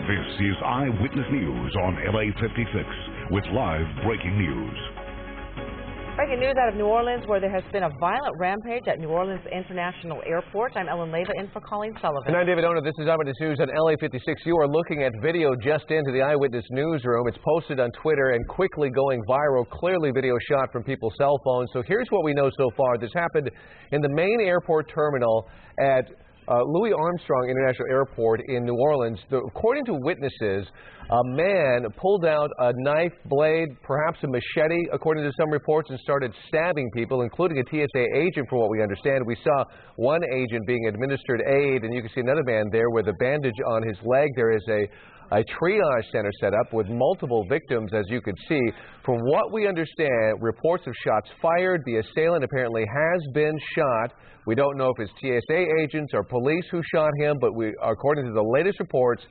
This is Eyewitness News on LA56 with live breaking news. Breaking news out of New Orleans, where there has been a violent rampage at New Orleans International Airport. I'm Ellen Leva in for Colleen Sullivan. And I'm David Ona. This is Eyewitness News on LA56. You are looking at video just into the Eyewitness newsroom. It's posted on Twitter and quickly going viral. Clearly video shot from people's cell phones. So here's what we know so far. This happened in the main airport terminal at Louis Armstrong International Airport in New Orleans. According to witnesses, a man pulled out a knife, blade, perhaps a machete, according to some reports, and started stabbing people, including a TSA agent, from what we understand. We saw one agent being administered aid, and you can see another man there with a bandage on his leg. There is a triage center set up with multiple victims, as you could see. From what we understand, reports of shots fired. The assailant apparently has been shot. We don't know if it's TSA agents or police who shot him, but according to the latest reports,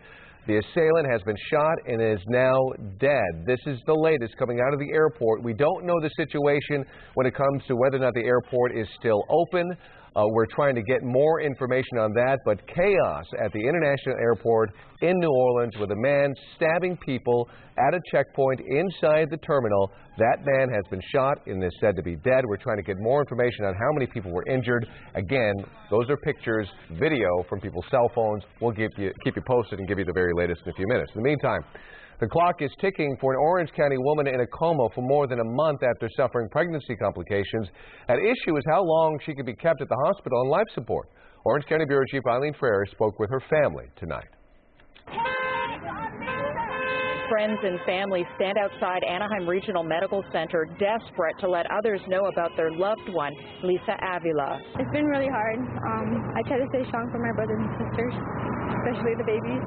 the assailant has been shot and is now dead. This is the latest coming out of the airport. We don't know the situation when it comes to whether or not the airport is still open. We're trying to get more information on that, but chaos at the International Airport in New Orleans with a man stabbing people at a checkpoint inside the terminal. That man has been shot and is said to be dead. We're trying to get more information on how many people were injured. Again, those are pictures, video from people's cell phones. We'll keep you posted and give you the very latest in a few minutes. In the meantime, the clock is ticking for an Orange County woman in a coma for more than a month after suffering pregnancy complications. At issue is how long she could be kept at the hospital on life support. Orange County Bureau Chief Eileen Frere spoke with her family tonight. Friends and family stand outside Anaheim Regional Medical Center, desperate to let others know about their loved one, Lisa Avila. It's been really hard. I try to stay strong for my brothers and sisters, especially the babies.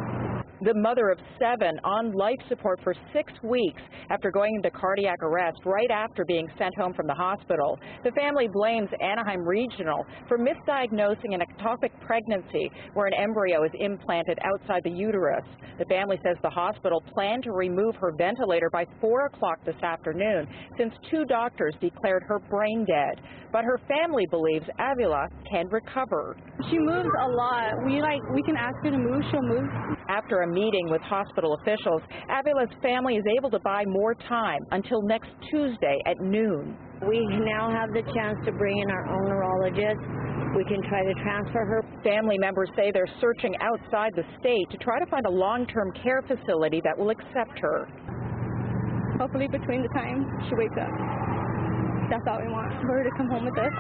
The mother of 7 on life support for 6 weeks after going into cardiac arrest right after being sent home from the hospital. The family blames Anaheim Regional for misdiagnosing an ectopic pregnancy where an embryo is implanted outside the uterus. The family says the hospital planned to remove her ventilator by 4 o'clock this afternoon since 2 doctors declared her brain dead. But her family believes Avila can recover. She moves a lot. We can ask her to move, she'll move. After a meeting with hospital officials, Avila's family is able to buy more time until next Tuesday at noon. We now have the chance to bring in our own neurologist. We can try to transfer her. Family members say they're searching outside the state to try to find a long-term care facility that will accept her. Hopefully between the time she wakes up. That's all we want, for her to come home with us.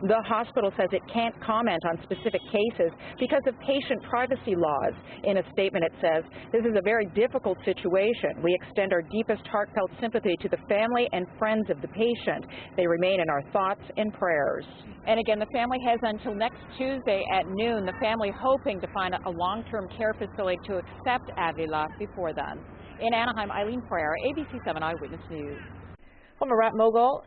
The hospital says it can't comment on specific cases because of patient privacy laws. In a statement it says, "This is a very difficult situation. We extend our deepest heartfelt sympathy to the family and friends of the patient. They remain in our thoughts and prayers." And again, the family has until next Tuesday at noon, the family hoping to find a long-term care facility to accept Avila before then. In Anaheim, Eileen Frere, ABC7 Eyewitness News. Former rap mogul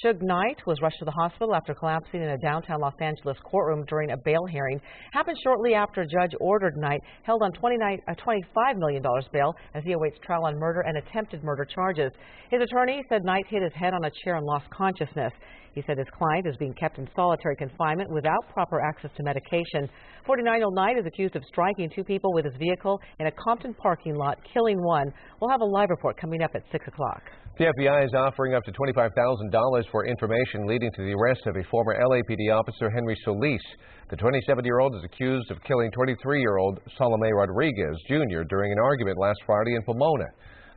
Suge Knight was rushed to the hospital after collapsing in a downtown Los Angeles courtroom during a bail hearing. Happened shortly after a judge ordered Knight held on $25 million bail as he awaits trial on murder and attempted murder charges. His attorney said Knight hit his head on a chair and lost consciousness. He said his client is being kept in solitary confinement without proper access to medication. 49-year-old Knight is accused of striking 2 people with his vehicle in a Compton parking lot, killing 1. We'll have a live report coming up at 6 o'clock. The FBI is offering up to $25,000 for information leading to the arrest of a former LAPD officer, Henry Solis. The 27-year-old is accused of killing 23-year-old Salome Rodriguez Jr. during an argument last Friday in Pomona.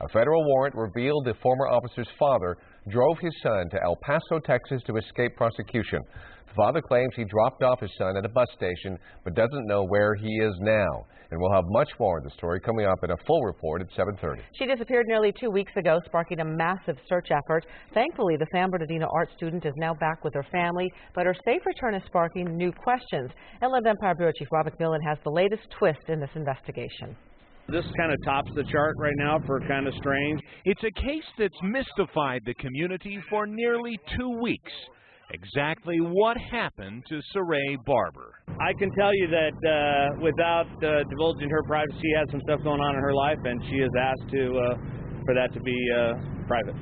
A federal warrant revealed the former officer's father drove his son to El Paso, Texas to escape prosecution. The father claims he dropped off his son at a bus station but doesn't know where he is now. And we'll have much more of the story coming up in a full report at 7:30. She disappeared nearly 2 weeks ago, sparking a massive search effort. Thankfully, the San Bernardino art student is now back with her family, but her safe return is sparking new questions. Inland Empire Bureau Chief Rob McMillan has the latest twist in this investigation. This kind of tops the chart right now for kind of strange. It's a case that's mystified the community for nearly 2 weeks. Exactly what happened to Saray Barber. I can tell you that without divulging her privacy, she has some stuff going on in her life, and she has asked for that to be private.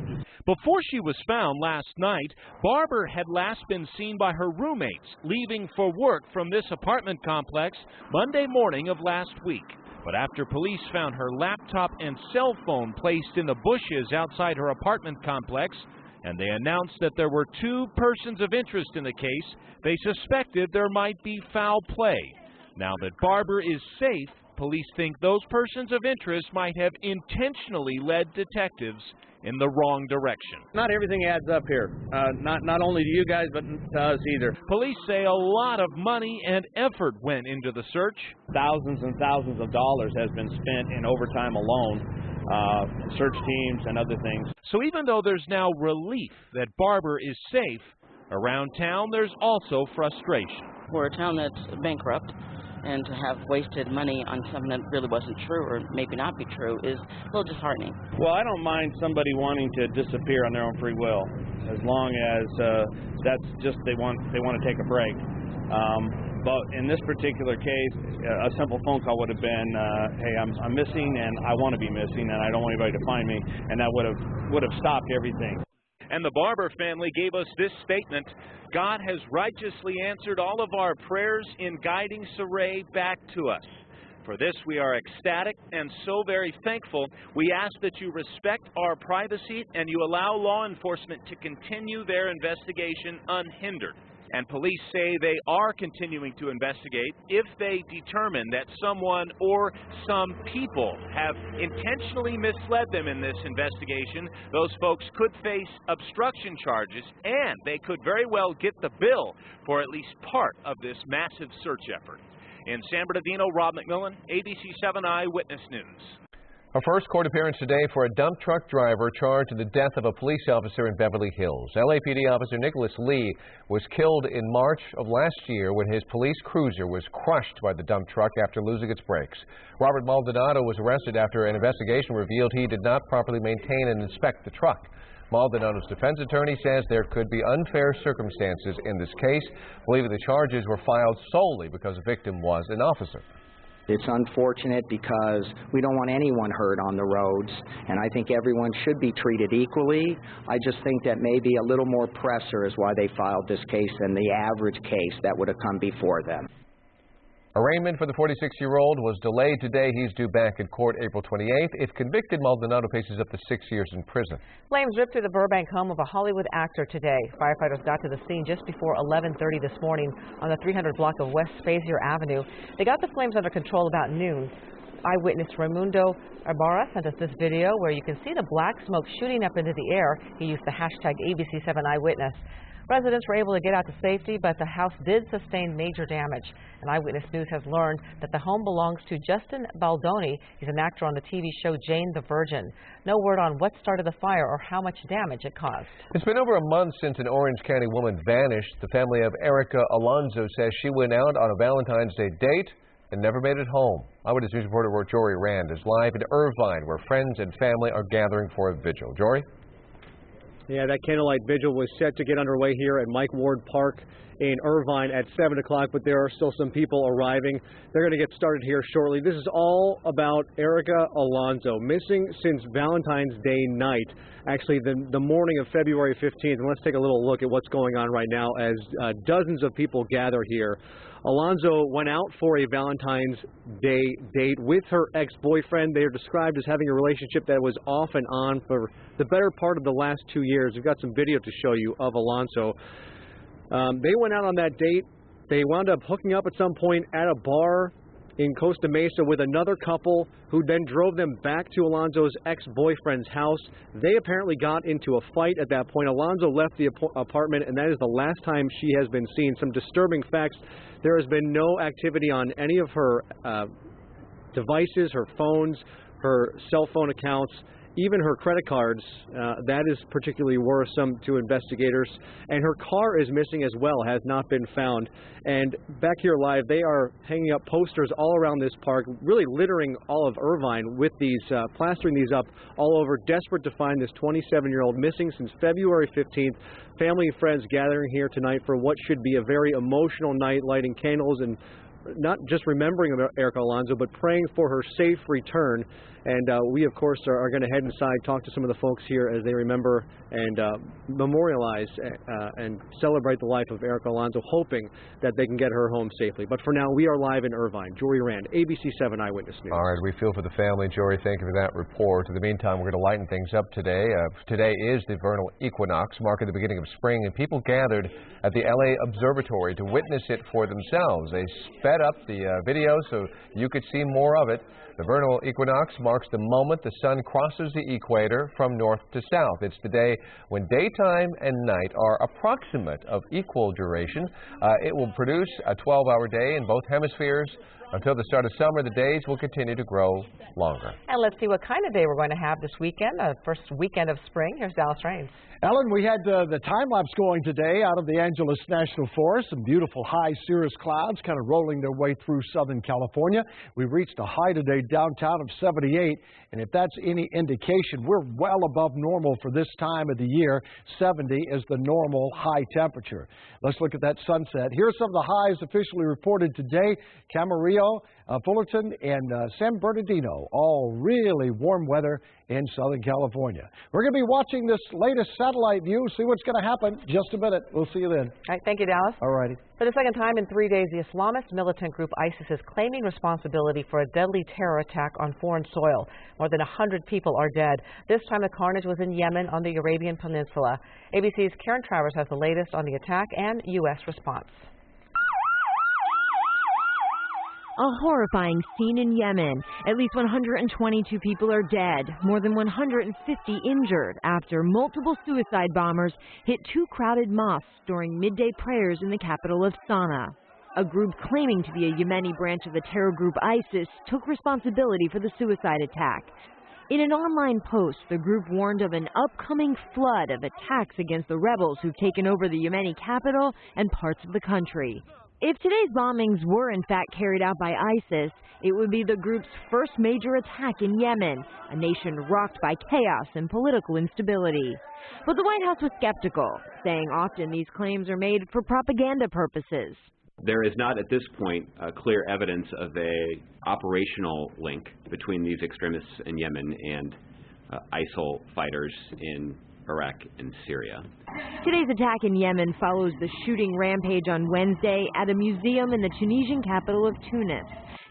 Before she was found last night, Barber had last been seen by her roommates leaving for work from this apartment complex Monday morning of last week. But after police found her laptop and cell phone placed in the bushes outside her apartment complex, and they announced that there were 2 persons of interest in the case, they suspected there might be foul play. Now that Barber is safe, police think those persons of interest might have intentionally led detectives in the wrong direction. Not everything adds up here, not only to you guys, but to us either. Police say a lot of money and effort went into the search. Thousands and thousands of dollars has been spent in overtime alone, search teams and other things. So even though there's now relief that Barber is safe, around town there's also frustration. We're a town that's bankrupt, and to have wasted money on something that really wasn't true or maybe not be true is a little disheartening. Well, I don't mind somebody wanting to disappear on their own free will, as long as that's just they want to take a break. But in this particular case, a simple phone call would have been, hey, I'm missing and I want to be missing and I don't want anybody to find me, and that would have stopped everything. And the Barber family gave us this statement: God has righteously answered all of our prayers in guiding Saray back to us. For this we are ecstatic and so very thankful. We ask that you respect our privacy and you allow law enforcement to continue their investigation unhindered. And police say they are continuing to investigate. If they determine that someone or some people have intentionally misled them in this investigation, those folks could face obstruction charges, and they could very well get the bill for at least part of this massive search effort. In San Bernardino, Rob McMillan, ABC7 Eyewitness News. A first court appearance today for a dump truck driver charged in the death of a police officer in Beverly Hills. LAPD officer Nicholas Lee was killed in March of last year when his police cruiser was crushed by the dump truck after losing its brakes. Robert Maldonado was arrested after an investigation revealed he did not properly maintain and inspect the truck. Maldonado's defense attorney says there could be unfair circumstances in this case, believing the charges were filed solely because the victim was an officer. It's unfortunate because we don't want anyone hurt on the roads, and I think everyone should be treated equally. I just think that maybe a little more pressure is why they filed this case than the average case that would have come before them. Arraignment for the 46-year-old was delayed today. He's due back in court April 28th. If convicted, Maldonado faces up to 6 years in prison. Flames ripped through the Burbank home of a Hollywood actor today. Firefighters got to the scene just before 11:30 this morning on the 300 block of West Spazier Avenue. They got the flames under control about noon. Eyewitness Raimundo Ibarra sent us this video where you can see the black smoke shooting up into the air. He used the hashtag ABC7 Eyewitness. Residents were able to get out to safety, but the house did sustain major damage. And Eyewitness News has learned that the home belongs to Justin Baldoni. He's an actor on the TV show Jane the Virgin. No word on what started the fire or how much damage it caused. It's been over a month since an Orange County woman vanished. The family of Erica Alonzo says she went out on a Valentine's Day date and never made it home. Eyewitness News reporter Jory Rand is live in Irvine, where friends and family are gathering for a vigil. Jory? Yeah, that candlelight vigil was set to get underway here at Mike Ward Park in Irvine at 7 o'clock, but there are still some people arriving. They're going to get started here shortly. This is all about Erica Alonzo, missing since Valentine's Day night, actually the morning of February 15th. And let's take a little look at what's going on right now as dozens of people gather here. Alonzo went out for a Valentine's Day date with her ex-boyfriend. They are described as having a relationship that was off and on for the better part of the last 2 years. We've got some video to show you of Alonzo. They went out on that date. They wound up hooking up at some point at a bar in Costa Mesa with another couple who then drove them back to Alonzo's ex-boyfriend's house. They apparently got into a fight at that point. Alonzo left the apartment, and that is the last time she has been seen. Some disturbing facts. There has been no activity on any of her devices, her phones, her cell phone accounts, even her credit cards. That is particularly worrisome to investigators. And her car is missing as well, has not been found. And back here live, they are hanging up posters all around this park, really littering all of Irvine with these, plastering these up all over, desperate to find this 27-year-old missing since February 15th. Family and friends gathering here tonight for what should be a very emotional night, lighting candles and not just remembering Erica Alonso, but praying for her safe return. And we, of course, are going to head inside, talk to some of the folks here as they remember and memorialize and celebrate the life of Erica Alonso, hoping that they can get her home safely. But for now, we are live in Irvine. Jory Rand, ABC7 Eyewitness News. All right, we feel for the family. Jory, thank you for that report. In the meantime, we're going to lighten things up today. Today is the vernal equinox, marking the beginning of spring, and people gathered at the LA Observatory to witness it for themselves. They sped up the video so you could see more of it. The vernal equinox marks the moment the sun crosses the equator from north to south. It's the day when daytime and night are approximate of equal duration. It will produce a 12-hour day in both hemispheres. Until the start of summer, the days will continue to grow longer. And let's see what kind of day we're going to have this weekend, first weekend of spring. Here's Dallas Raines. Ellen, we had the time-lapse going today out of the Angeles National Forest. Some beautiful high cirrus clouds kind of rolling their way through Southern California. We reached a high today downtown of 78, and if that's any indication, we're well above normal for this time of the year. 70 is the normal high temperature. Let's look at that sunset. Here's some of the highs officially reported today. Camarillo, Fullerton, and San Bernardino, all really warm weather in Southern California. We're going to be watching this latest satellite view, see what's going to happen. Just a minute. We'll see you then. All right, thank you, Dallas. All righty. For the second time in 3 days, the Islamist militant group ISIS is claiming responsibility for a deadly terror attack on foreign soil. More than 100 people are dead. This time the carnage was in Yemen on the Arabian Peninsula. ABC's Karen Travers has the latest on the attack and U.S. response. A horrifying scene in Yemen. At least 122 people are dead, more than 150 injured after multiple suicide bombers hit two crowded mosques during midday prayers in the capital of Sana'a. A group claiming to be a Yemeni branch of the terror group ISIS took responsibility for the suicide attack. In an online post, the group warned of an upcoming flood of attacks against the rebels who've taken over the Yemeni capital and parts of the country. If today's bombings were in fact carried out by ISIS, it would be the group's first major attack in Yemen, a nation rocked by chaos and political instability. But the White House was skeptical, saying often these claims are made for propaganda purposes. There is not at this point clear evidence of a operational link between these extremists in Yemen and ISIL fighters in Iraq and Syria. Today's attack in Yemen follows the shooting rampage on Wednesday at a museum in the Tunisian capital of Tunis.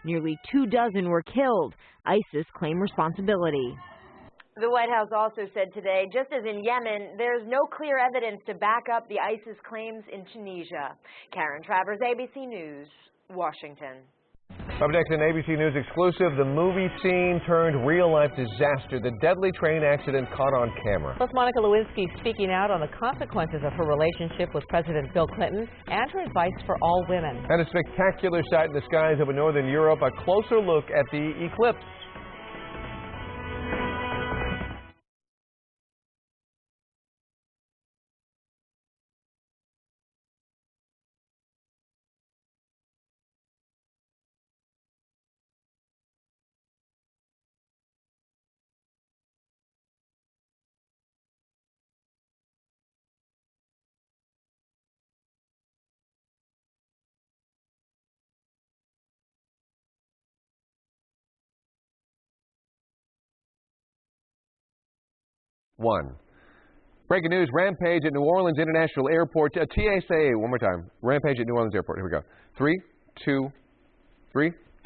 Nearly 24 were killed. ISIS claimed responsibility. The White House also said today, just as in Yemen, there is no clear evidence to back up the ISIS claims in Tunisia. Karen Travers, ABC News, Washington. Up next, an ABC News exclusive, the movie scene turned real-life disaster, the deadly train accident caught on camera. Plus, Monica Lewinsky speaking out on the consequences of her relationship with President Bill Clinton and her advice for all women. And a spectacular sight in the skies over northern Europe, a closer look at the eclipse. One. Breaking news, rampage at New Orleans International Airport. TSA, one more time. Rampage at New Orleans Airport. Here we go. 3,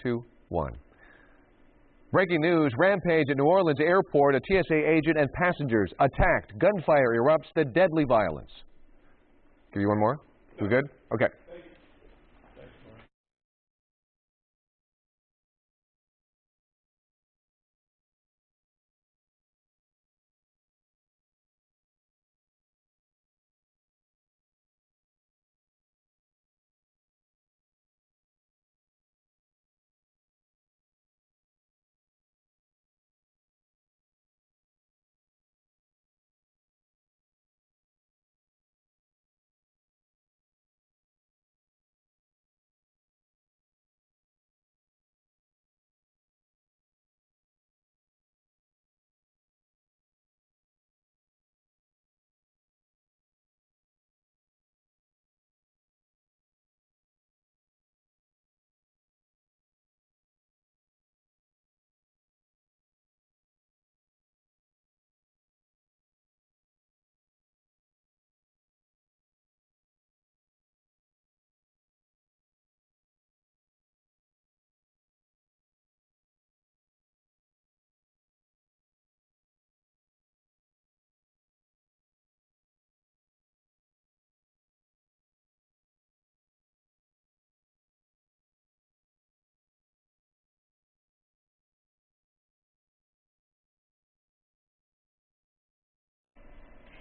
2, 1. Breaking news, rampage at New Orleans Airport. A TSA agent and passengers attacked. Gunfire erupts, the deadly violence. Give you one more? We good? Okay.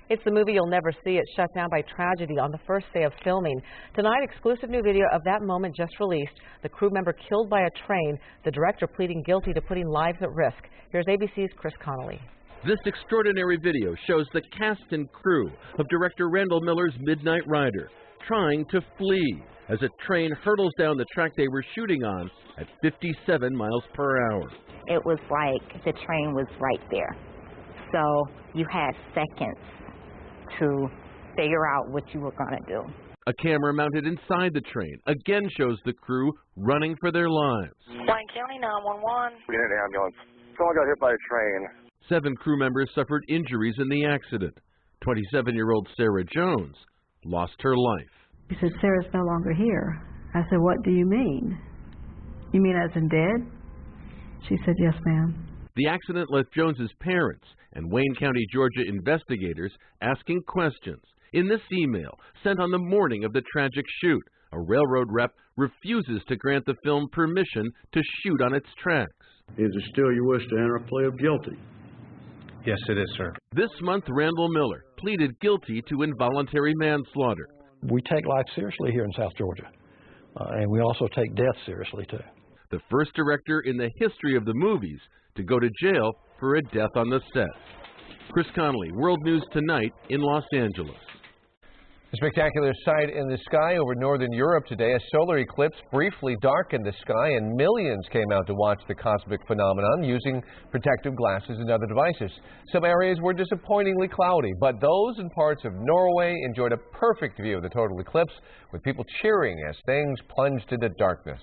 It's the movie you'll never see. It's shut down by tragedy on the first day of filming. Tonight, exclusive new video of that moment just released. The crew member killed by a train. The director pleading guilty to putting lives at risk. Here's ABC's Chris Connolly. This extraordinary video shows the cast and crew of director Randall Miller's Midnight Rider trying to flee as a train hurtles down the track they were shooting on at 57 miles per hour. It was like the train was right there. So you had seconds to figure out what you were going to do. A camera mounted inside the train again shows the crew running for their lives. Wayne County 911. We need an ambulance. Someone got hit by a train. 7 crew members suffered injuries in the accident. 27-year-old Sarah Jones lost her life. He said, "Sarah's no longer here." I said, "What do you mean? You mean as in dead?" She said, "Yes, ma'am." The accident left Jones's parents and Wayne County, Georgia investigators asking questions. In this email, sent on the morning of the tragic shoot, a railroad rep refuses to grant the film permission to shoot on its tracks. Is it still your wish to enter a plea of guilty? Yes, it is, sir. This month, Randall Miller pleaded guilty to involuntary manslaughter. We take life seriously here in South Georgia, and we also take death seriously, too. The first director in the history of the movies to go to jail for a death on the set. Chris Connolly, World News Tonight in Los Angeles. A spectacular sight in the sky over northern Europe today. A solar eclipse briefly darkened the sky, and millions came out to watch the cosmic phenomenon using protective glasses and other devices. Some areas were disappointingly cloudy, but those in parts of Norway enjoyed a perfect view of the total eclipse, with people cheering as things plunged into darkness.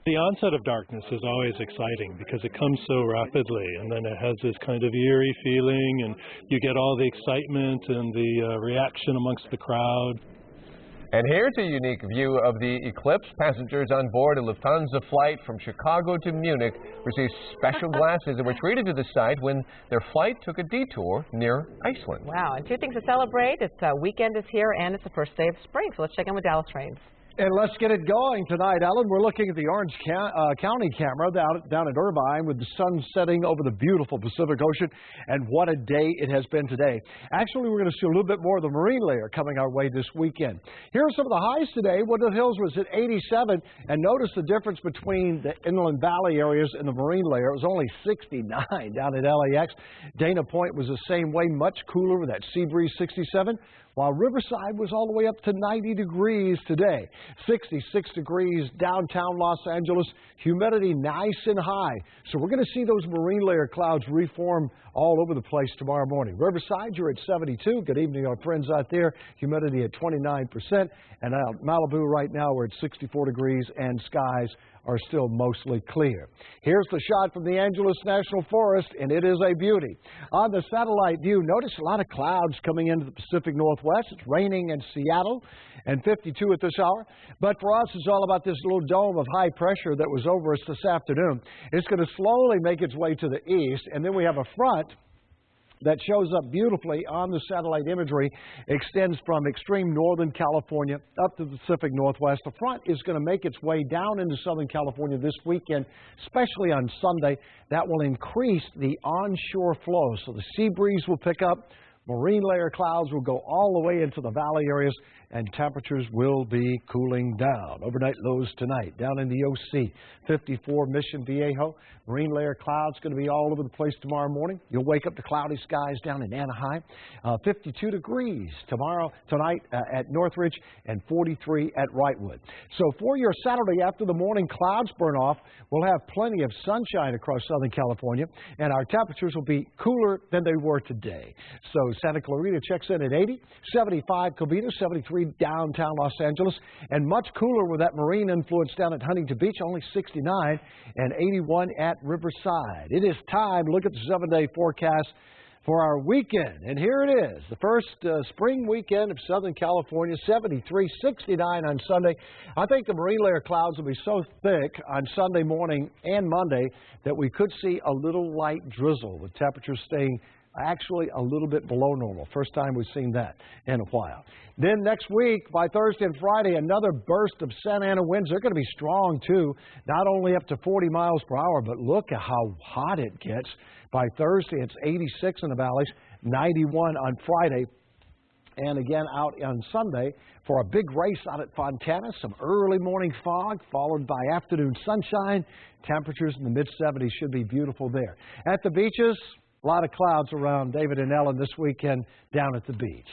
The onset of darkness is always exciting because it comes so rapidly, and then it has this kind of eerie feeling, and you get all the excitement and the reaction amongst the crowd. And here's a unique view of the eclipse. Passengers on board a Lufthansa flight from Chicago to Munich received special glasses and were treated to the site when their flight took a detour near Iceland. Wow, and 2 things to celebrate. It's weekend is here, and it's the first day of spring. So let's check in with Dallas Raines. And let's get it going tonight, Ellen. We're looking at the Orange County camera down at Irvine with the sun setting over the beautiful Pacific Ocean. And what a day it has been today. Actually, we're going to see a little bit more of the marine layer coming our way this weekend. Here are some of the highs today. Woodland Hills was at 87. And notice the difference between the Inland Valley areas and the marine layer. It was only 69 down at LAX. Dana Point was the same way, much cooler with that sea breeze, 67. While Riverside was all the way up to 90 degrees today. 66 degrees downtown Los Angeles. Humidity nice and high. So we're going to see those marine layer clouds reform all over the place tomorrow morning. Riverside, you're at 72. Good evening, our friends out there. Humidity at 29%. And out Malibu right now, we're at 64 degrees and skies are still mostly clear. Here's the shot from the Angeles National Forest, and it is a beauty. On the satellite view, notice a lot of clouds coming into the Pacific Northwest. It's raining in Seattle, and 52 at this hour. But for us, it's all about this little dome of high pressure that was over us this afternoon. It's going to slowly make its way to the east, and then we have a front that shows up beautifully on the satellite imagery, extends from extreme northern California up to the Pacific Northwest. The front is going to make its way down into Southern California this weekend, especially on Sunday. That will increase the onshore flow, so the sea breeze will pick up. Marine layer clouds will go all the way into the valley areas, and temperatures will be cooling down. Overnight lows tonight down in the OC, 54 Mission Viejo. Marine layer clouds going to be all over the place tomorrow morning. You'll wake up to cloudy skies down in Anaheim. 52 degrees tonight at Northridge, and 43 at Wrightwood. So for your Saturday after the morning clouds burn off, we'll have plenty of sunshine across Southern California, and our temperatures will be cooler than they were today. So Santa Clarita checks in at 80, 75 Covina, 73 downtown Los Angeles, and much cooler with that marine influence down at Huntington Beach, only 69, and 81 at Riverside. It is time to look at the 7-day forecast for our weekend, and here it is, the first spring weekend of Southern California, 73, 69 on Sunday. I think the marine layer clouds will be so thick on Sunday morning and Monday that we could see a little light drizzle, with temperatures staying actually a little bit below normal. First time we've seen that in a while. Then next week, by Thursday and Friday, another burst of Santa Ana winds. They're going to be strong, too, not only up to 40 miles per hour, but look at how hot it gets. By Thursday, it's 86 in the valleys, 91 on Friday. and again out on Sunday for a big race out at Fontana. Some early morning fog followed by afternoon sunshine. Temperatures in the mid-70s should be beautiful there. At the beaches, a lot of clouds around David and Ellen this weekend down at the beach.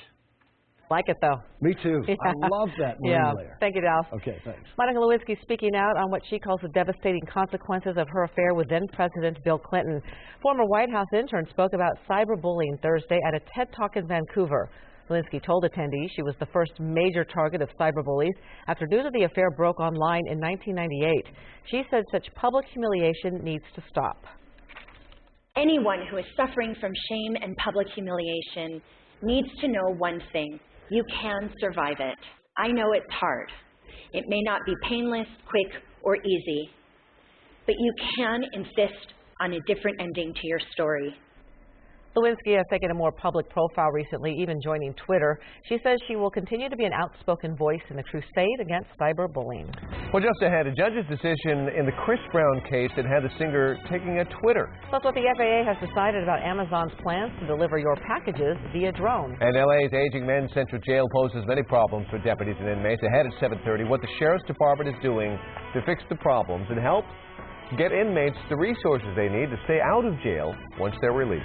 Like it, though. Me too. Yeah. I love that marine layer. Thank you, Dallas. Okay, thanks. Monica Lewinsky speaking out on what she calls the devastating consequences of her affair with then-President Bill Clinton. Former White House intern spoke about cyberbullying Thursday at a TED Talk in Vancouver. Lewinsky told attendees she was the first major target of cyberbullies after news of the affair broke online in 1998. She said such public humiliation needs to stop. Anyone who is suffering from shame and public humiliation needs to know one thing. You can survive it. I know it's hard. It may not be painless, quick, or easy, but you can insist on a different ending to your story. Lewinsky has taken a more public profile recently, even joining Twitter. She says she will continue to be an outspoken voice in the crusade against cyberbullying. Well, just ahead, a judge's decision in the Chris Brown case that had the singer taking a Twitter. Plus, what the FAA has decided about Amazon's plans to deliver your packages via drone. And LA's aging men's central jail poses many problems for deputies and inmates. Ahead at 7:30, what the Sheriff's Department is doing to fix the problems and help get inmates the resources they need to stay out of jail once they're released.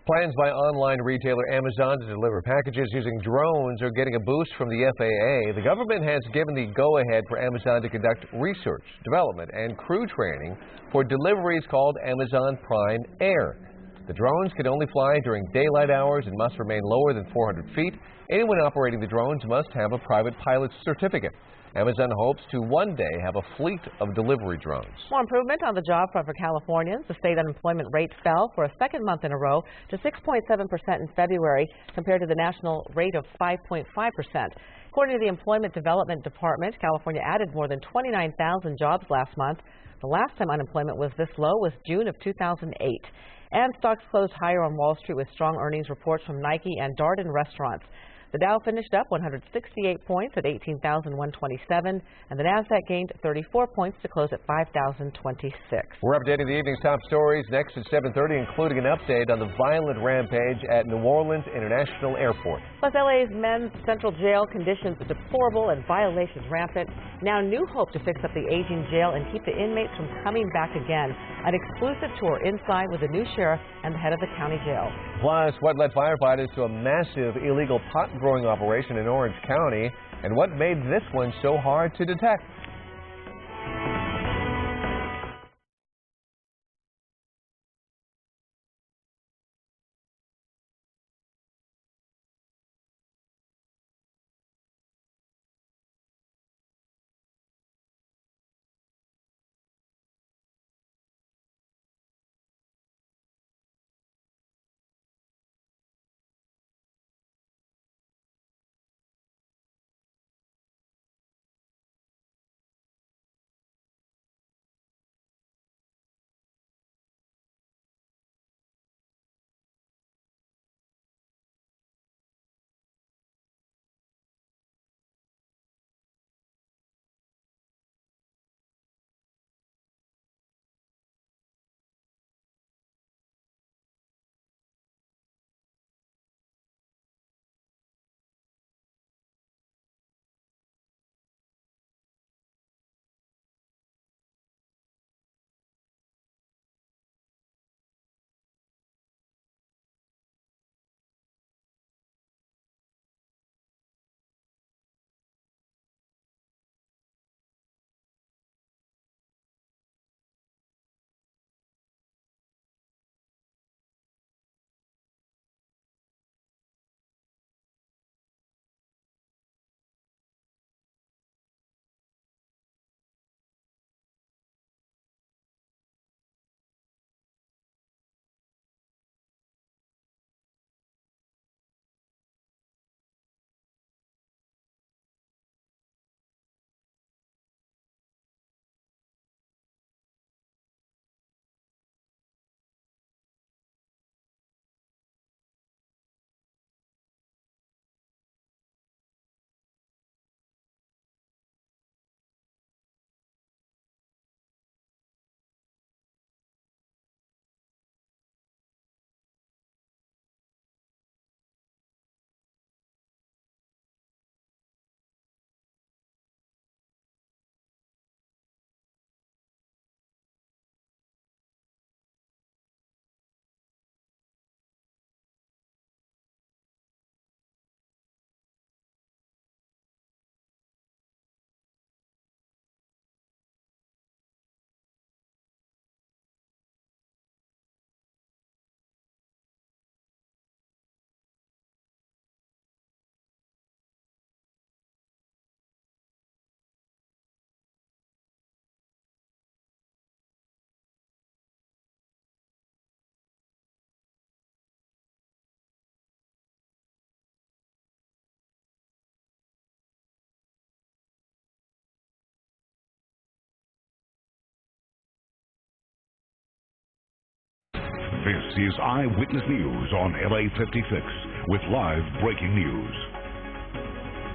Plans by online retailer Amazon to deliver packages using drones are getting a boost from the FAA. The government has given the go-ahead for Amazon to conduct research, development, and crew training for deliveries called Amazon Prime Air. The drones can only fly during daylight hours and must remain lower than 400 feet. Anyone operating the drones must have a private pilot's certificate. Amazon hopes to one day have a fleet of delivery drones. More improvement on the job front for Californians. The state unemployment rate fell for a second month in a row to 6.7% in February compared to the national rate of 5.5%. According to the Employment Development Department, California added more than 29,000 jobs last month. The last time unemployment was this low was June of 2008. And stocks closed higher on Wall Street with strong earnings reports from Nike and Darden Restaurants. The Dow finished up 168 points at 18,127, and the Nasdaq gained 34 points to close at 5,026. We're updating the evening's top stories next at 7:30, including an update on the violent rampage at New Orleans International Airport. Plus, LA's men's central jail conditions deplorable and violations rampant. Now, new hope to fix up the aging jail and keep the inmates from coming back again. An exclusive tour inside with the new sheriff and the head of the county jail. Plus, what led firefighters to a massive illegal pot growing operation in Orange County, and what made this one so hard to detect. This is Eyewitness News on LA56 with live breaking news.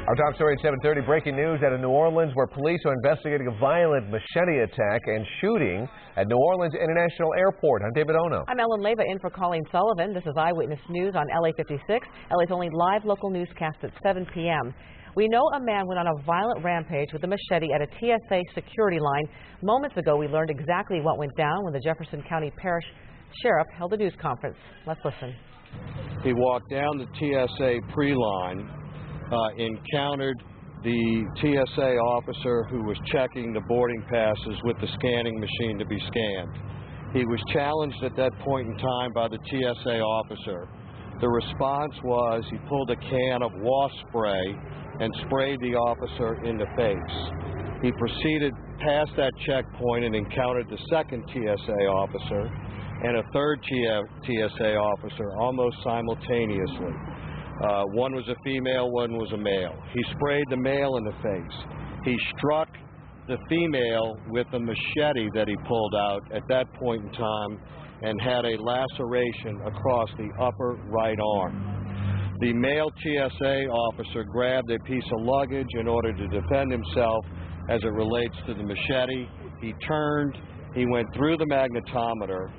Our top story at 7:30, breaking news out of New Orleans, where police are investigating a violent machete attack and shooting at New Orleans International Airport. I'm David Ono. I'm Ellen Leyva in for Colleen Sullivan. This is Eyewitness News on LA56, LA's only live local newscast at 7 p.m. We know a man went on a violent rampage with a machete at a TSA security line. Moments ago, we learned exactly what went down when the Jefferson County Parish Sheriff held a news conference. Let's listen. He walked down the TSA pre-line, encountered the TSA officer who was checking the boarding passes with the scanning machine to be scanned. He was challenged at that point in time by the TSA officer. The response was he pulled a can of wasp spray and sprayed the officer in the face. He proceeded past that checkpoint and encountered the second TSA officer and a third TSA officer almost simultaneously. One was a female, one was a male. He sprayed the male in the face. He struck the female with a machete that he pulled out at that point in time and had a laceration across the upper right arm. The male TSA officer grabbed a piece of luggage in order to defend himself as it relates to the machete. He turned, he went through the magnetometer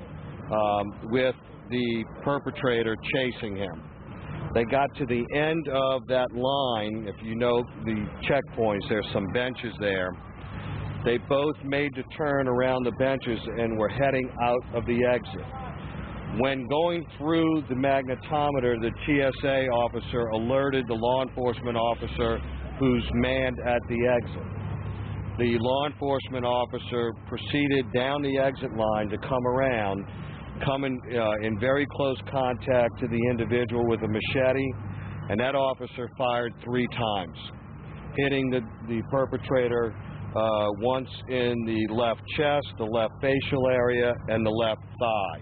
with the perpetrator chasing him. They got to the end of that line. If you know the checkpoints, there's some benches there. They both made the turn around the benches and were heading out of the exit. When going through the magnetometer, the TSA officer alerted the law enforcement officer who's manned at the exit. The law enforcement officer proceeded down the exit line to come around, coming in very close contact to the individual with a machete, and that officer fired 3 times, hitting the perpetrator once in the left chest, the left facial area, and the left thigh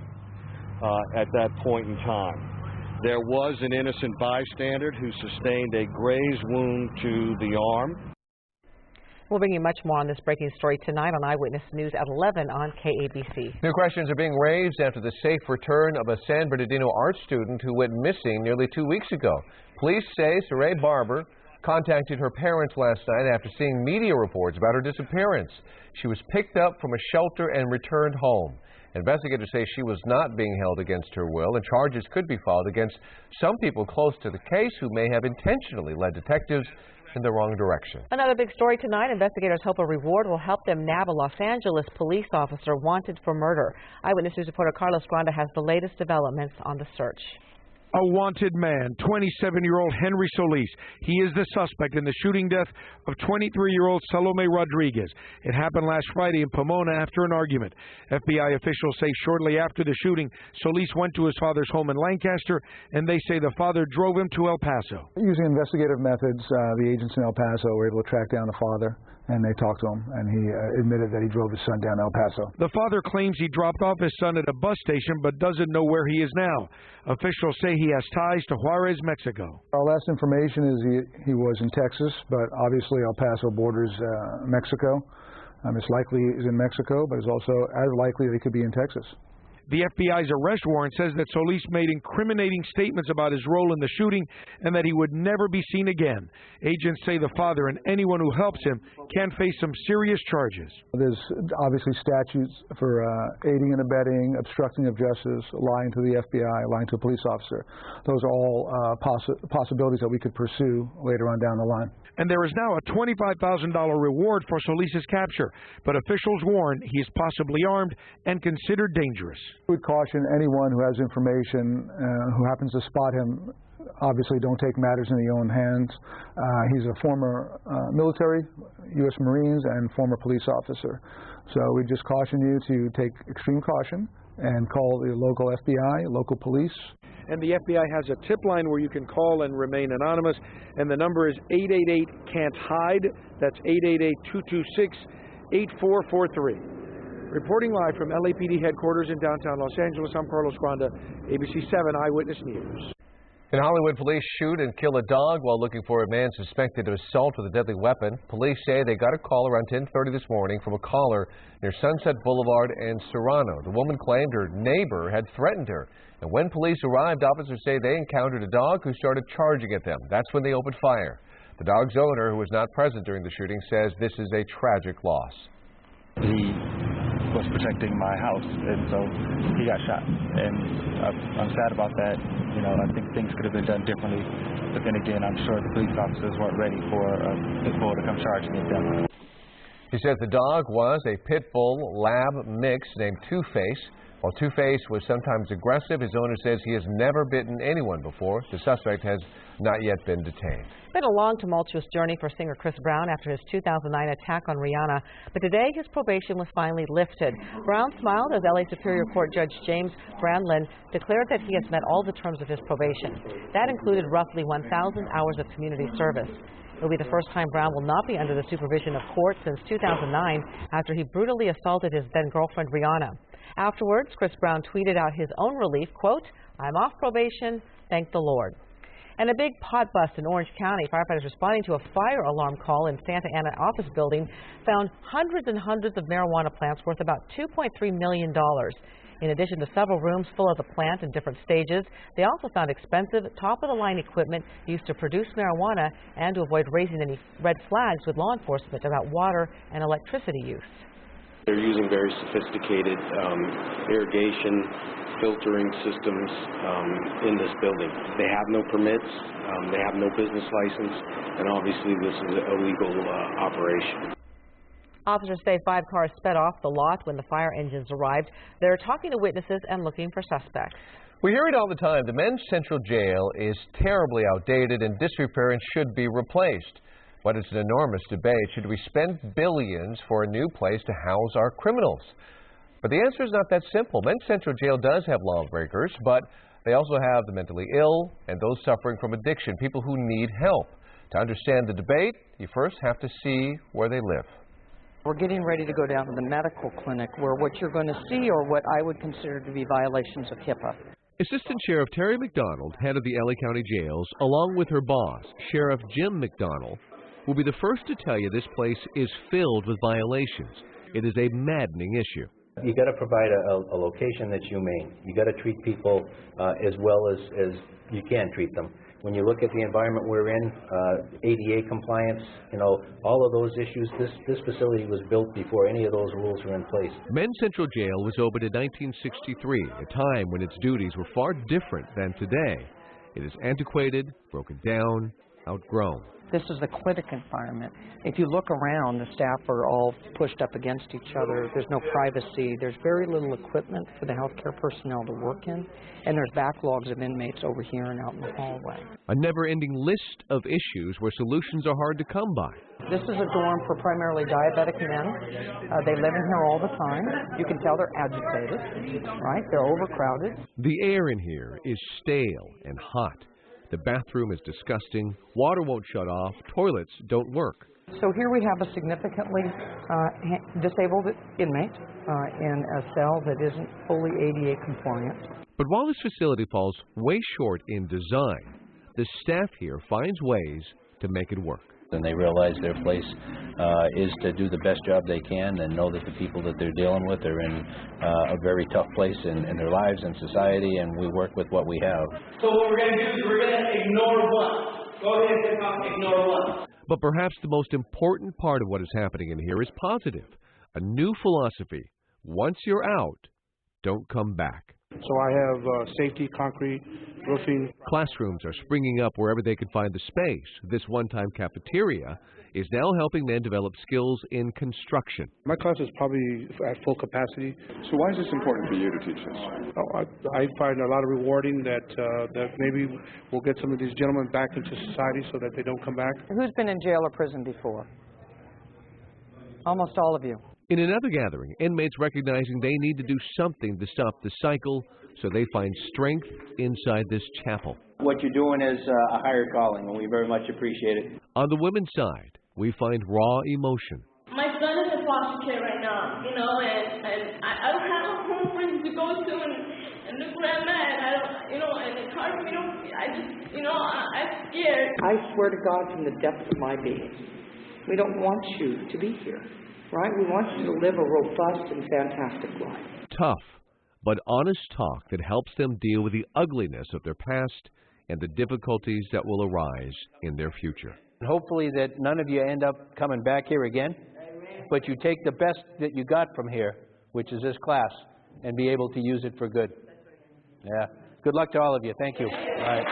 at that point in time. There was an innocent bystander who sustained a graze wound to the arm. We'll bring you much more on this breaking story tonight on Eyewitness News at 11 on KABC. New questions are being raised after the safe return of a San Bernardino art student who went missing nearly 2 weeks ago. Police say Saray Barber contacted her parents last night after seeing media reports about her disappearance. She was picked up from a shelter and returned home. Investigators say she was not being held against her will, and charges could be filed against some people close to the case who may have intentionally led detectives in the wrong direction. Another big story tonight. Investigators hope a reward will help them nab a Los Angeles police officer wanted for murder. Eyewitness News reporter Carlos Granda has the latest developments on the search. A wanted man, 27-year-old Henry Solis. He is the suspect in the shooting death of 23-year-old Salome Rodriguez. It happened last Friday in Pomona after an argument. FBI officials say shortly after the shooting, Solis went to his father's home in Lancaster, and they say the father drove him to El Paso. Using investigative methods, the agents in El Paso were able to track down the father, and they talked to him, and he admitted that he drove his son down to El Paso. The father claims he dropped off his son at a bus station but doesn't know where he is now. Officials say he has ties to Juarez, Mexico. Our last information is he was in Texas, but obviously El Paso borders Mexico. It's likely he's in Mexico, but it's also as likely that he could be in Texas. The FBI's arrest warrant says that Solis made incriminating statements about his role in the shooting and that he would never be seen again. Agents say the father and anyone who helps him can face some serious charges. There's obviously statutes for aiding and abetting, obstructing of justice, lying to the FBI, lying to a police officer. Those are all possibilities that we could pursue later on down the line. And there is now a $25,000 reward for Solis' capture, but officials warn he is possibly armed and considered dangerous. We would caution anyone who has information, who happens to spot him, obviously don't take matters in your own hands. He's a former military, U.S. Marines, and former police officer. So we just caution you to take extreme caution and call the local FBI, local police. And the FBI has a tip line where you can call and remain anonymous, and the number is 888-CAN'T-HIDE. That's 888-226-8443. Reporting live from LAPD headquarters in downtown Los Angeles, I'm Carlos Granda, ABC7 Eyewitness News. In Hollywood, police shoot and kill a dog while looking for a man suspected of assault with a deadly weapon. Police say they got a call around 10:30 this morning from a caller near Sunset Boulevard and Serrano. The woman claimed her neighbor had threatened her. And when police arrived, officers say they encountered a dog who started charging at them. That's when they opened fire. The dog's owner, who was not present during the shooting, says this is a tragic loss. He was protecting my house, and so he got shot. And I'm sad about that. You know, I think things could have been done differently. But then again, I'm sure the police officers weren't ready for a pit bull to come charging at them. He says the dog was a pit bull lab mix named Two-Face. While Two-Face was sometimes aggressive, his owner says he has never bitten anyone before. The suspect has not yet been detained. It's been a long, tumultuous journey for singer Chris Brown after his 2009 attack on Rihanna, but today his probation was finally lifted. Brown smiled as LA Superior Court Judge James Brandlin declared that he has met all the terms of his probation. That included roughly 1,000 hours of community service. It will be the first time Brown will not be under the supervision of court since 2009 after he brutally assaulted his then-girlfriend Rihanna. Afterwards, Chris Brown tweeted out his own relief, quote, "I'm off probation, thank the Lord." And a big pot bust in Orange County. Firefighters responding to a fire alarm call in Santa Ana office building found hundreds and hundreds of marijuana plants worth about $2.3 million. In addition to several rooms full of the plant in different stages, they also found expensive, top-of-the-line equipment used to produce marijuana and to avoid raising any red flags with law enforcement about water and electricity use. They're using very sophisticated irrigation, filtering systems in this building. They have no permits, they have no business license, and obviously this is a illegal operation. Officers say 5 cars sped off the lot when the fire engines arrived. They're talking to witnesses and looking for suspects. We hear it all the time. The men's central jail is terribly outdated and disrepair and should be replaced. But it's an enormous debate. Should we spend billions for a new place to house our criminals? But the answer is not that simple. Men's Central Jail does have lawbreakers, but they also have the mentally ill and those suffering from addiction, people who need help. To understand the debate, you first have to see where they live. We're getting ready to go down to the medical clinic where what you're going to see are what I would consider to be violations of HIPAA. Assistant Sheriff Terry McDonald, head of the LA County Jails, along with her boss, Sheriff Jim McDonald, will be the first to tell you this place is filled with violations. It is a maddening issue. You got to provide a location that's humane. You got to treat people as well as you can treat them. When you look at the environment we're in, ADA compliance, you know, all of those issues, this facility was built before any of those rules were in place. Men's Central Jail was opened in 1963, a time when its duties were far different than today. It is antiquated, broken down, outgrown. This is a clinic environment. If you look around, the staff are all pushed up against each other. There's no privacy. There's very little equipment for the healthcare personnel to work in. And there's backlogs of inmates over here and out in the hallway. A never-ending list of issues where solutions are hard to come by. This is a dorm for primarily diabetic men. They live in here all the time. You can tell they're agitated, right? They're overcrowded. The air in here is stale and hot. The bathroom is disgusting, water won't shut off, toilets don't work. So here we have a significantly disabled inmate in a cell that isn't fully ADA compliant. But while this facility falls way short in design, the staff here finds ways to make it work. And they realize their place is to do the best job they can and know that the people that they're dealing with are in a very tough place in their lives and society, and we work with what we have. So what we're going to do is we're going to ignore one. Go ahead and ignore one. But perhaps the most important part of what is happening in here is positive. A new philosophy. Once you're out, don't come back. So I have safety, concrete, roofing. Classrooms are springing up wherever they can find the space. This one-time cafeteria is now helping men develop skills in construction. My class is probably at full capacity. So why is this important for you to teach this? I find a lot of rewarding that maybe we'll get some of these gentlemen back into society so that they don't come back. Who's been in jail or prison before? Almost all of you. In another gathering, inmates recognizing they need to do something to stop the cycle, so they find strength inside this chapel. What you're doing is a higher calling, and we very much appreciate it. On the women's side, we find raw emotion. My son is in foster care right now, you know, and I don't have a home for him to go to, and look where I'm at. I don't, you know, and it's hard for me to, I just, you know, I'm scared. I swear to God from the depths of my being, we don't want you to be here. Right? We want you to live a robust and fantastic life. Tough, but honest talk that helps them deal with the ugliness of their past and the difficulties that will arise in their future. Hopefully that none of you end up coming back here again, but you take the best that you got from here, which is this class, and be able to use it for good. Yeah. Good luck to all of you. Thank you. All right.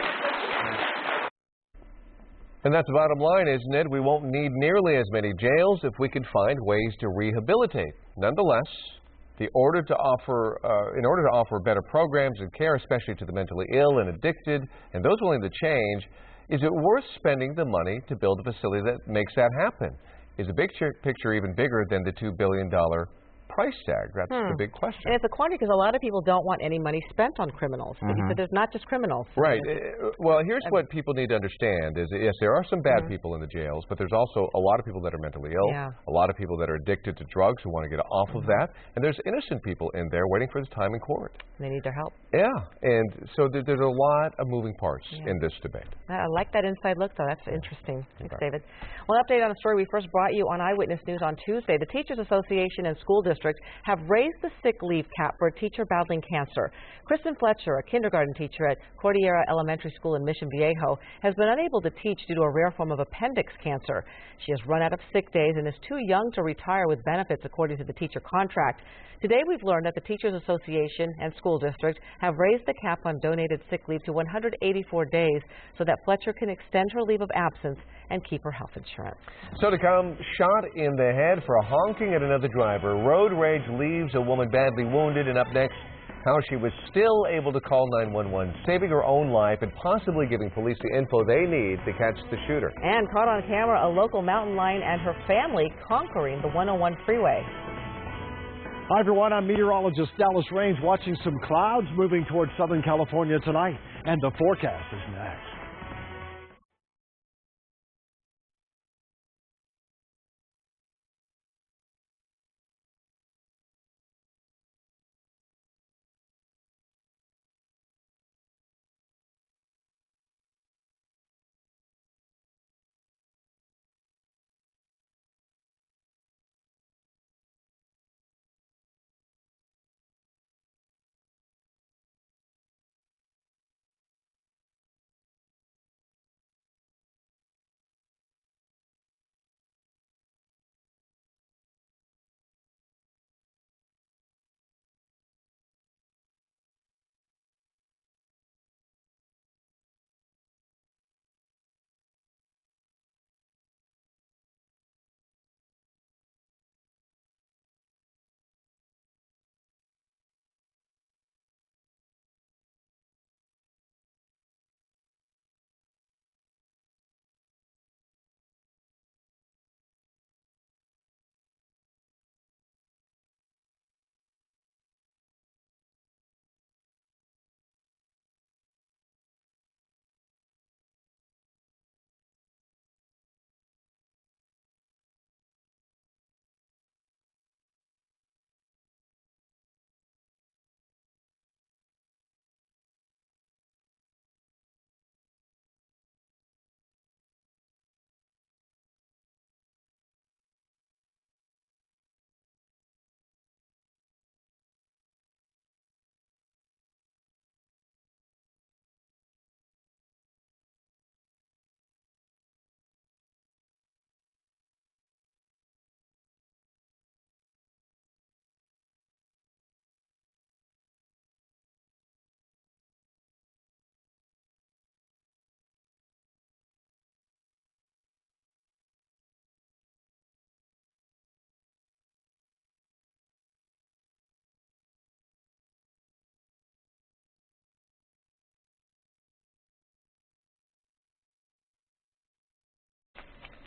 And that's the bottom line, isn't it? We won't need nearly as many jails if we can find ways to rehabilitate. Nonetheless, in order to offer better programs and care, especially to the mentally ill and addicted and those willing to change, is it worth spending the money to build a facility that makes that happen? Is the big picture even bigger than the $2 billion price tag? That's the big question. And it's a quandary because a lot of people don't want any money spent on criminals. But you said there's not just criminals. Right. Well, here's what people need to understand is, yes, there are some bad people in the jails, but there's also a lot of people that are mentally ill, a lot of people that are addicted to drugs who want to get off of that, and there's innocent people in there waiting for this time in court. They need their help. Yeah, and so there's a lot of moving parts in this debate. I like that inside look, though. That's interesting. Thanks, David. Well, an update on a story we first brought you on Eyewitness News on Tuesday. The Teachers Association and school districts have raised the sick leave cap for a teacher battling cancer. Kristen Fletcher, a kindergarten teacher at Cordillera Elementary School in Mission Viejo, has been unable to teach due to a rare form of appendix cancer. She has run out of sick days and is too young to retire with benefits, according to the teacher contract. Today, we've learned that the Teachers Association and school districts have raised the cap on donated sick leave to 184 days so that Fletcher can extend her leave of absence and keep her health insurance. So to come, shot in the head for honking at another driver. Road rage leaves a woman badly wounded, and up next, how she was still able to call 911, saving her own life and possibly giving police the info they need to catch the shooter. And caught on camera, a local mountain lion and her family conquering the 101 freeway. Hi, everyone. I'm meteorologist Dallas Raines watching some clouds moving towards Southern California tonight. And the forecast is next.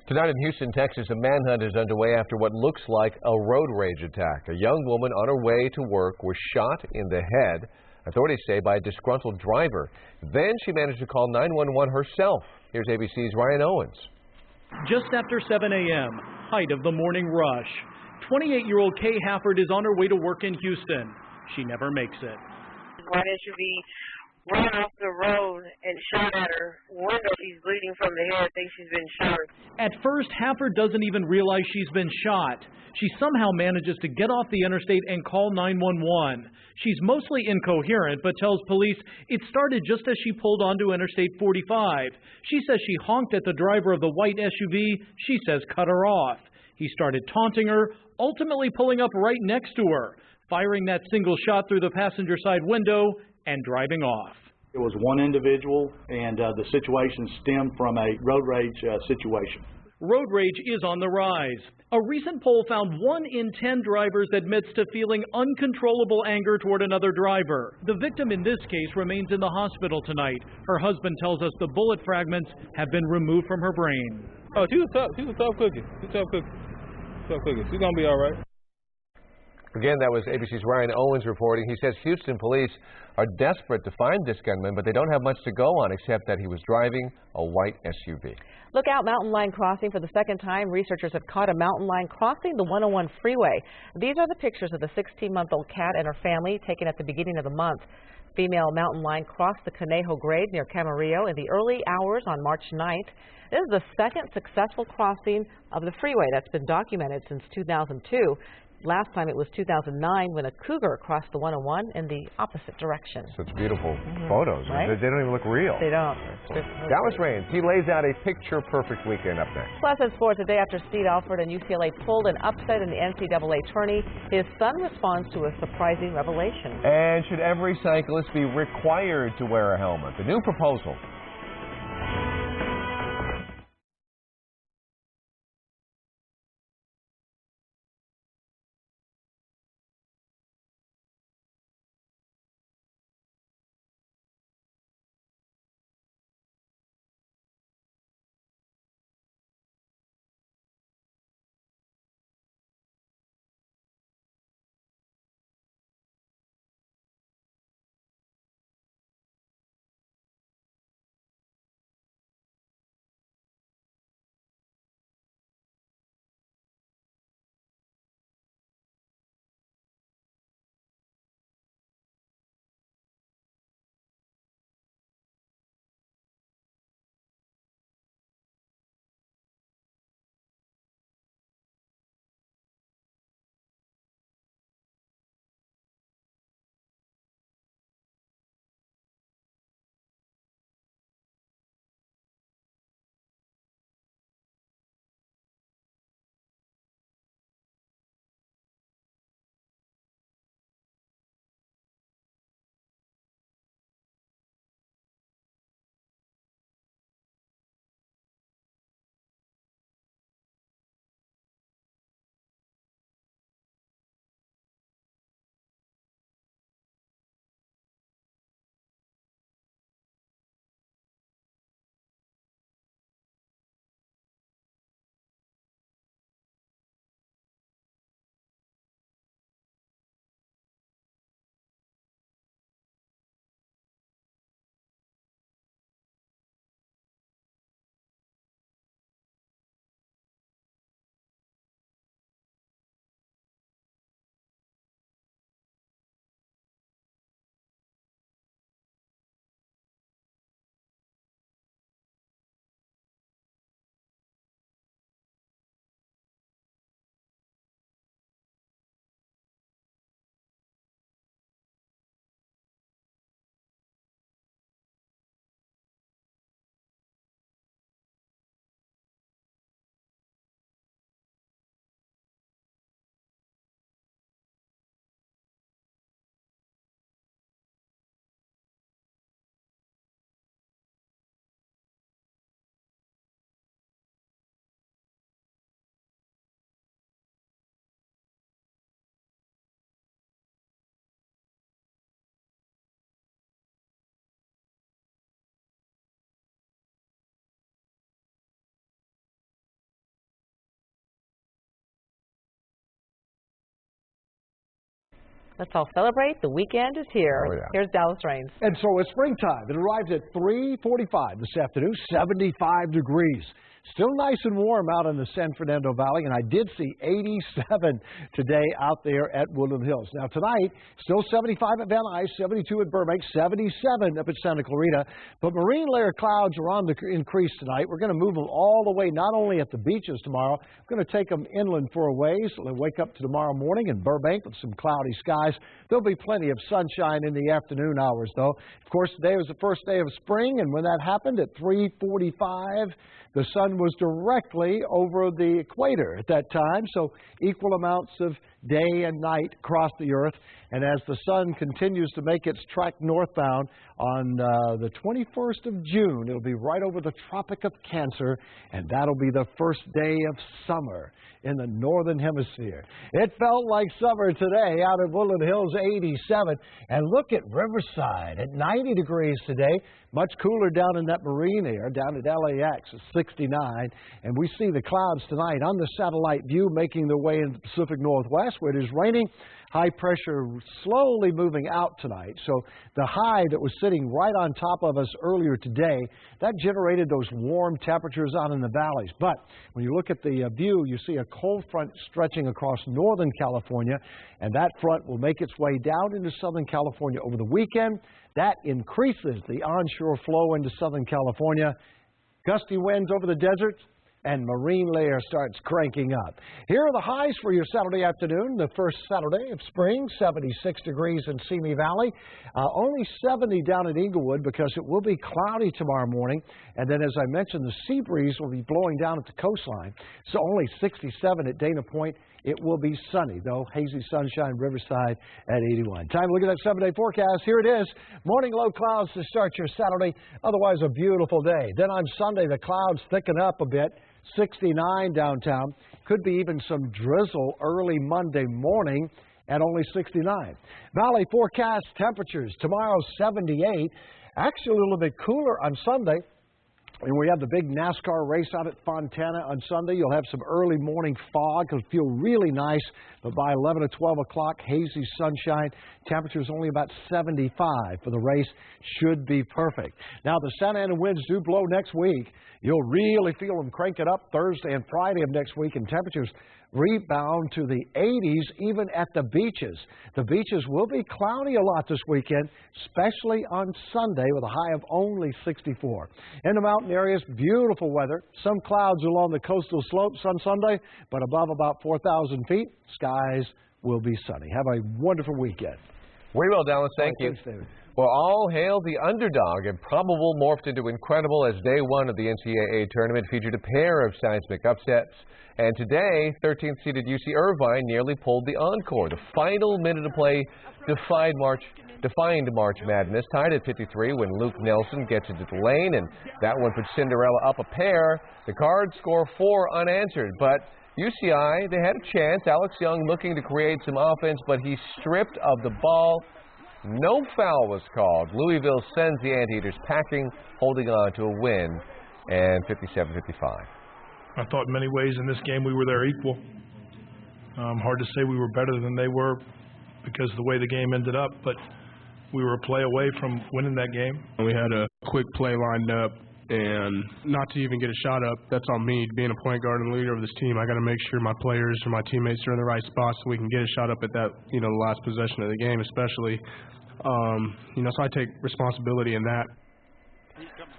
Tonight in Houston, Texas, a manhunt is underway after what looks like a road rage attack. A young woman on her way to work was shot in the head, authorities say, by a disgruntled driver. Then she managed to call 911 herself. Here's ABC's Ryan Owens. Just after 7 a.m., height of the morning rush. 28-year-old Kay Hafford is on her way to work in Houston. She never makes it. White SUV ran off the road and shot at her window. She's bleeding from the head. I think she's been shot. At first, Hafford doesn't even realize she's been shot. She somehow manages to get off the interstate and call 911. She's mostly incoherent, but tells police it started just as she pulled onto Interstate 45. She says she honked at the driver of the white SUV. She says cut her off. He started taunting her, ultimately pulling up right next to her, firing that single shot through the passenger side window and driving off. It was one individual, and the situation stemmed from a road rage situation. Road rage is on the rise. A recent poll found 1 in 10 drivers admits to feeling uncontrollable anger toward another driver. The victim in this case remains in the hospital tonight. Her husband tells us the bullet fragments have been removed from her brain. Oh, she was tough. She was a tough cookie. She's a tough cookie. Tough cookie. She's gonna be all right. Again, that was ABC's Ryan Owens reporting. He says Houston police are desperate to find this gunman, but they don't have much to go on except that he was driving a white SUV. Look out, mountain lion crossing. For the second time, researchers have caught a mountain lion crossing the 101 freeway. These are the pictures of the 16-month-old cat and her family taken at the beginning of the month. Female mountain lion crossed the Conejo Grade near Camarillo in the early hours on March 9th. This is the second successful crossing of the freeway that's been documented since 2002. Last time it was 2009 when a cougar crossed the 101 in the opposite direction. Such beautiful photos. Right? They don't even look real. They don't. Dallas Raines, he lays out a picture-perfect weekend up next. Plus in sports, a day after Steve Alford and UCLA pulled an upset in the NCAA tourney, his son responds to a surprising revelation. And should every cyclist be required to wear a helmet? The new proposal. Let's all celebrate. The weekend is here. Oh, yeah. Here's Dallas Raines. And so it's springtime. It arrives at 3:45 this afternoon, 75 degrees. Still nice and warm out in the San Fernando Valley, and I did see 87 today out there at Woodland Hills. Now tonight, still 75 at Van Nuys, 72 at Burbank, 77 up at Santa Clarita. But marine layer clouds are on the increase tonight. We're going to move them all the way, not only at the beaches tomorrow, we're going to take them inland for a ways. They'll wake up to tomorrow morning in Burbank with some cloudy skies. There'll be plenty of sunshine in the afternoon hours, though. Of course, today was the first day of spring, and when that happened at 3:45, the sun was directly over the equator at that time, so equal amounts of day and night across the earth. And as the sun continues to make its trek northbound on the 21st of June, it'll be right over the Tropic of Cancer, and that'll be the first day of summer in the northern hemisphere. It felt like summer today out at Woodland Hills, 87. And look at Riverside at 90 degrees today. Much cooler down in that marine air, down at LAX, it's 69. 79. And we see the clouds tonight on the satellite view making their way into the Pacific Northwest, where it is raining. High pressure slowly moving out tonight. So the high that was sitting right on top of us earlier today, that generated those warm temperatures out in the valleys. But when you look at the view, you see a cold front stretching across northern California, and that front will make its way down into Southern California over the weekend. That increases the onshore flow into Southern California. Gusty winds over the desert, and marine layer starts cranking up. Here are the highs for your Saturday afternoon, the first Saturday of spring, 76 degrees in Simi Valley. Only 70 down at Inglewood because it will be cloudy tomorrow morning. And then, as I mentioned, the sea breeze will be blowing down at the coastline. So only 67 at Dana Point. It will be sunny, though. Hazy sunshine, Riverside at 81. Time to look at that 7-day forecast. Here it is. Morning low clouds to start your Saturday. Otherwise, a beautiful day. Then on Sunday, the clouds thicken up a bit. 69 downtown. Could be even some drizzle early Monday morning at only 69. Valley forecast temperatures. Tomorrow, 78. Actually, a little bit cooler on Sunday. And we have the big NASCAR race out at Fontana on Sunday. You'll have some early morning fog. It'll feel really nice. But by 11 or 12 o'clock, hazy sunshine. Temperatures only about 75 for the race. Should be perfect. Now, the Santa Ana winds do blow next week. You'll really feel them crank it up Thursday and Friday of next week. And temperatures rebound to the 80s even at the beaches. The beaches will be cloudy a lot this weekend, especially on Sunday with a high of only 64. In the mountain areas, beautiful weather. Some clouds along the coastal slopes on Sunday, but above about 4,000 feet, skies will be sunny. Have a wonderful weekend. We will, Dallas. Thank you. Thanks, David. Well, all hail the underdog. Improbable morphed into incredible as day one of the NCAA tournament featured a pair of seismic upsets. And today, 13th-seeded UC Irvine nearly pulled the encore. The final minute of play defined March Madness, tied at 53 when Luke Nelson gets into the lane, and that one puts Cinderella up a pair. The Cards score 4 unanswered, but UCI, they had a chance. Alex Young looking to create some offense, but he's stripped of the ball. No foul was called. Louisville sends the Anteaters packing, holding on to a win, and 57-55. I thought in many ways in this game we were their equal. Hard to say we were better than they were because of the way the game ended up, but we were a play away from winning that game. We had a quick play lined up, and not to even get a shot up, that's on me. Being a point guard and leader of this team, I got to make sure my players or my teammates are in the right spot so we can get a shot up at that, the last possession of the game, especially. So I take responsibility in that.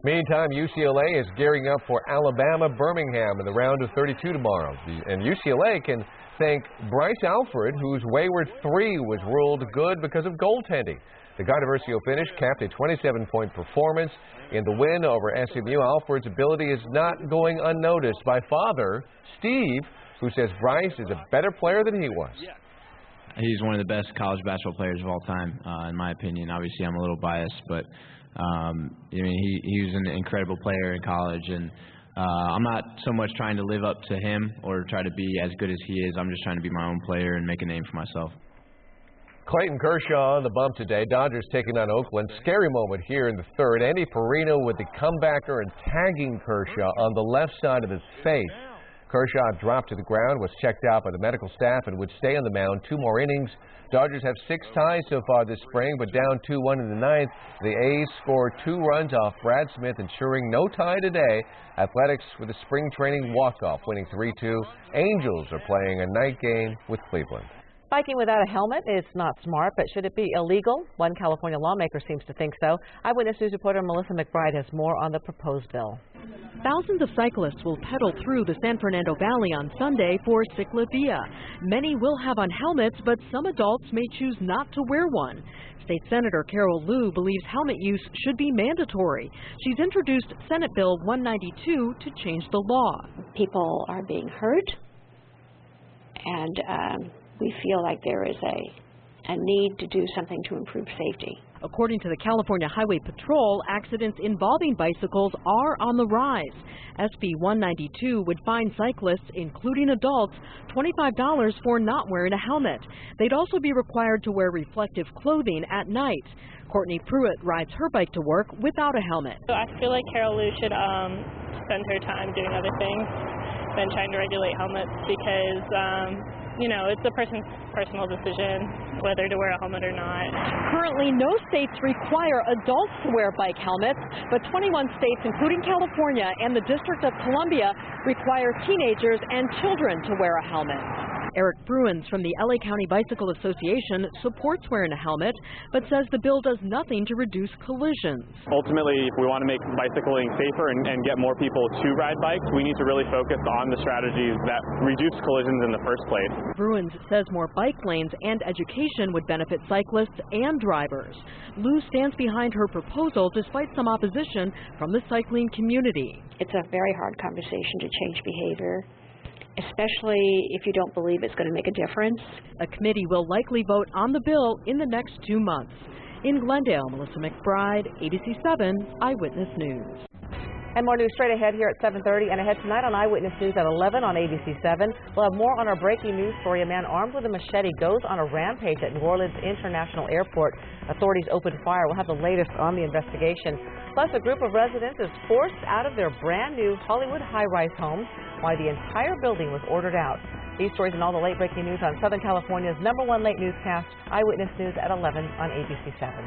Meantime, UCLA is gearing up for Alabama-Birmingham in the round of 32 tomorrow. And UCLA can thank Bryce Alford, whose wayward three was ruled good because of goaltending. The controversial finish capped a 27-point performance in the win over SMU. Alford's ability is not going unnoticed by father, Steve, who says Bryce is a better player than he was. He's one of the best college basketball players of all time, in my opinion. Obviously, I'm a little biased, but he was an incredible player in college, and I'm not so much trying to live up to him or try to be as good as he is. I'm just trying to be my own player and make a name for myself. Clayton Kershaw on the bump today. Dodgers taking on Oakland. Scary moment here in the third. Andy Perino with the comebacker and tagging Kershaw on the left side of his face. Kershaw dropped to the ground, was checked out by the medical staff, and would stay on the mound 2 more innings. Dodgers have 6 ties so far this spring, but down 2-1 in the 9th. The A's scored 2 runs off Brad Smith, ensuring no tie today. Athletics with a spring training walk-off, winning 3-2. Angels are playing a night game with Cleveland. Biking without a helmet is not smart, but should it be illegal? One California lawmaker seems to think so. Eyewitness News reporter Melissa McBride has more on the proposed bill. Thousands of cyclists will pedal through the San Fernando Valley on Sunday for Ciclavia. Many will have on helmets, but some adults may choose not to wear one. State Senator Carol Liu believes helmet use should be mandatory. She's introduced Senate Bill 192 to change the law. People are being hurt, and we feel like there is a a need to do something to improve safety. According to the California Highway Patrol, accidents involving bicycles are on the rise. SB 192 would fine cyclists, including adults, $25 for not wearing a helmet. They'd also be required to wear reflective clothing at night. Courtney Pruitt rides her bike to work without a helmet. I feel like Carol Lou should spend her time doing other things than trying to regulate helmets because you know, it's a person's personal decision whether to wear a helmet or not. Currently, no states require adults to wear bike helmets, but 21 states, including California and the District of Columbia, require teenagers and children to wear a helmet. Eric Bruins from the LA County Bicycle Association supports wearing a helmet, but says the bill does nothing to reduce collisions. Ultimately, if we want to make bicycling safer and get more people to ride bikes, we need to really focus on the strategies that reduce collisions in the first place. Bruins says more bike lanes and education would benefit cyclists and drivers. Lou stands behind her proposal despite some opposition from the cycling community. It's a very hard conversation to change behavior, especially if you don't believe it's going to make a difference. A committee will likely vote on the bill in the next 2 months. In Glendale, Melissa McBride, ABC7 Eyewitness News. And more news straight ahead here at 7:30 and ahead tonight on Eyewitness News at 11 on ABC7. We'll have more on our breaking news story. A man armed with a machete goes on a rampage at New Orleans International Airport. Authorities opened fire. We'll have the latest on the investigation. Plus, a group of residents is forced out of their brand new Hollywood high-rise home, why the entire building was ordered out. These stories and all the late breaking news on Southern California's #1 late newscast, Eyewitness News at 11 on ABC7.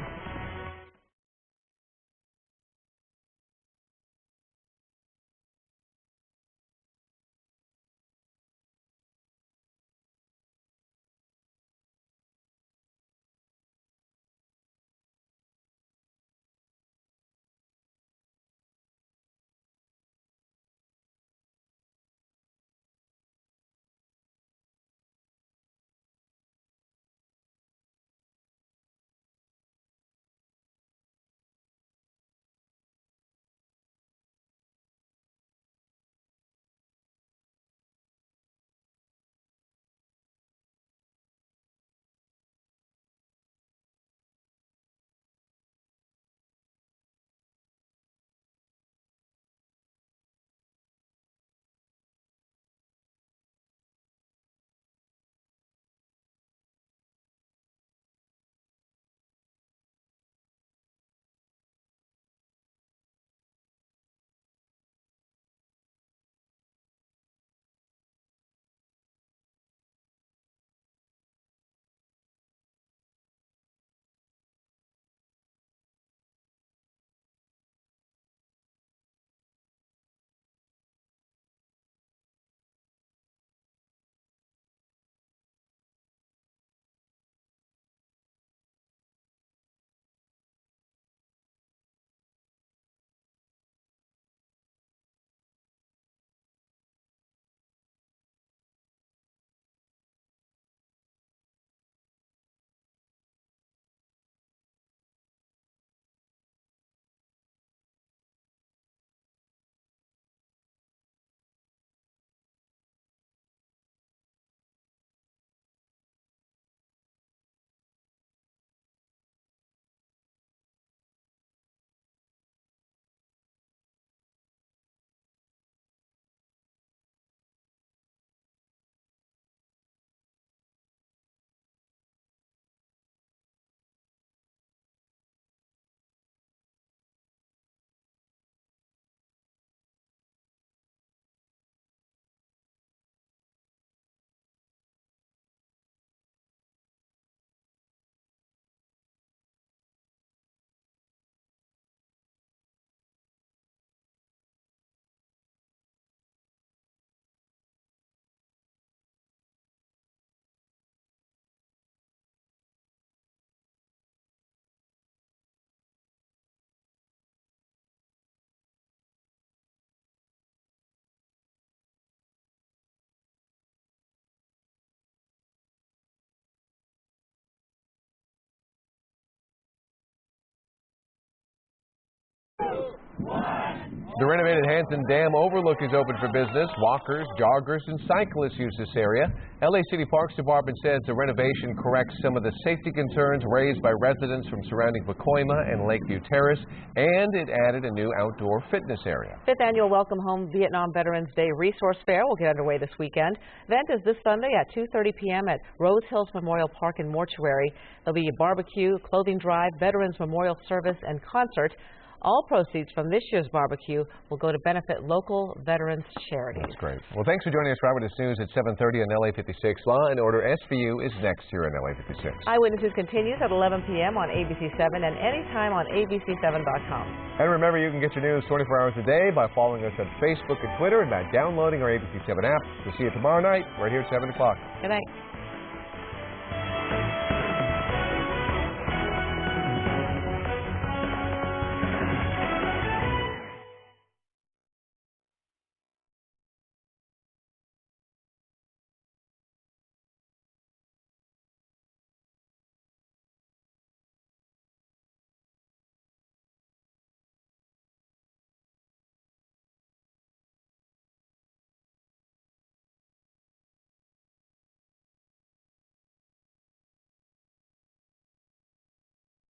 The renovated Hanson Dam Overlook is open for business. Walkers, joggers, and cyclists use this area. LA City Parks Department says the renovation corrects some of the safety concerns raised by residents from surrounding Pacoima and Lakeview Terrace, and it added a new outdoor fitness area. 5th Annual Welcome Home Vietnam Veterans Day Resource Fair will get underway this weekend. Event is this Sunday at 2:30 p.m. at Rose Hills Memorial Park and Mortuary. There'll be a barbecue, clothing drive, Veterans Memorial Service, and concert. All proceeds from this year's barbecue will go to benefit local veterans charities. That's great. Well, thanks for joining us for Eyewitness News at 7:30 on LA56. Law and Order SVU is next here on LA56. Eyewitnesses continues at 11 p.m. on ABC7 and anytime on ABC7.com. And remember, you can get your news 24 hours a day by following us on Facebook and Twitter and by downloading our ABC7 app. We'll see you tomorrow night right here at 7 o'clock. Good night.